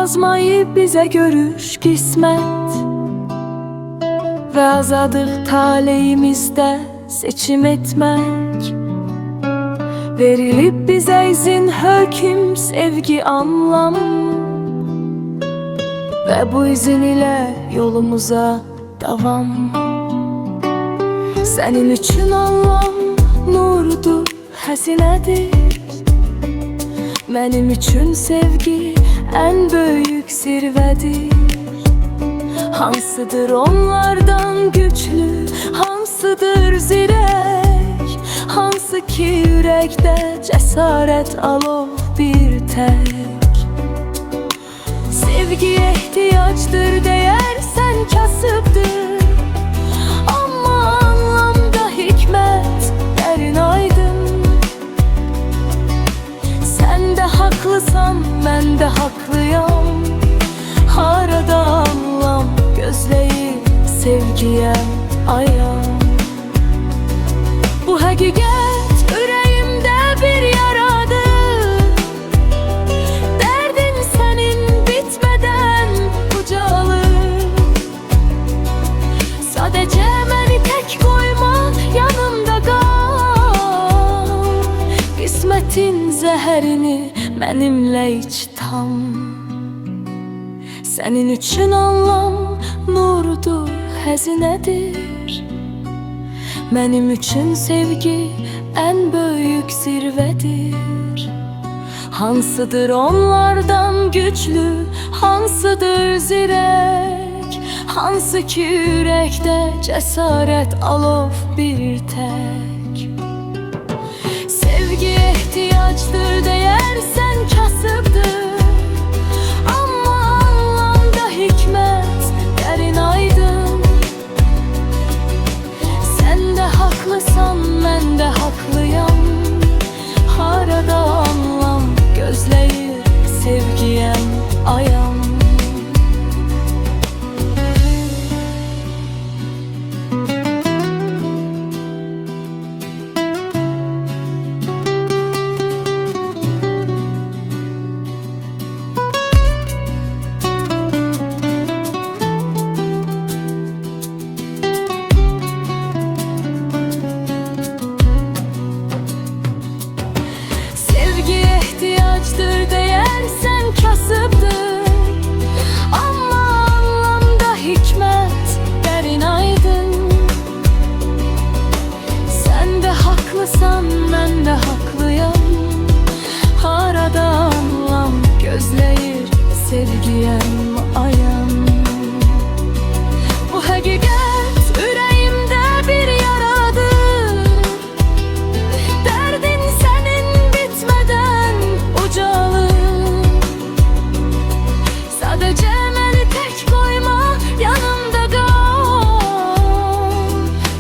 yazmayı bize görüş qismət ve azadıq taleyimizdə seçim etmək. Verilib bizə izin, hökm, sevgi, anlam ve bu izin ile yolumuza davam. Senin üçün anlam nurdur, xəzinədir. Mənim üçün sevgi en büyük zirvedir. Hansıdır onlardan güçlü, hansıdır zirək, hansı ki ürəkdə cəsarət alov bir tək. Sevgiyə ehtiyacdır, deyərsən kasıbdır, amma anlamda hikmət dərin aydın. Sən də haqlısan, mən də haqlıyam. Harada anlam gözləyir sevgiyə ayam. Bu həqiqət ürəyimdə bir yaradır. Dərdin sənin bitmədən ucalır. Sadəcə məni tək qoyma, yanımda qal. Qismətin zəhərini mənimlə iç tam. Senin üçün anlam nurdur, xəzinədir. Mənim üçün sevgi en büyük zirvedir. Hansıdır onlardan güçlü, hansıdır zirək, hansı ki ürəkdə cəsarət alov bir tək. Sevgi ehtiyacdır, deyərsən kasıbdır, hikmət dərin aydın. Sən də haqlısan, mən də haqlıyam. Harada anlam gözləyir sevgiyəm ayam. Deyərsən kasıbdır, amma anlamda hikmət dərin aydın. Sən də haqlısan, mən də haqlıyam. Harada anlam gözləyir sevgiyəm ayam. Bu həqiqət ürəyimdə bir yaradır. Dərdin sənin bitmədən ucalır. Sadəcə məni tək qoyma, yanımda qal.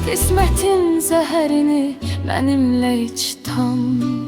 Qismətin zəhərini mənimlə iç tam.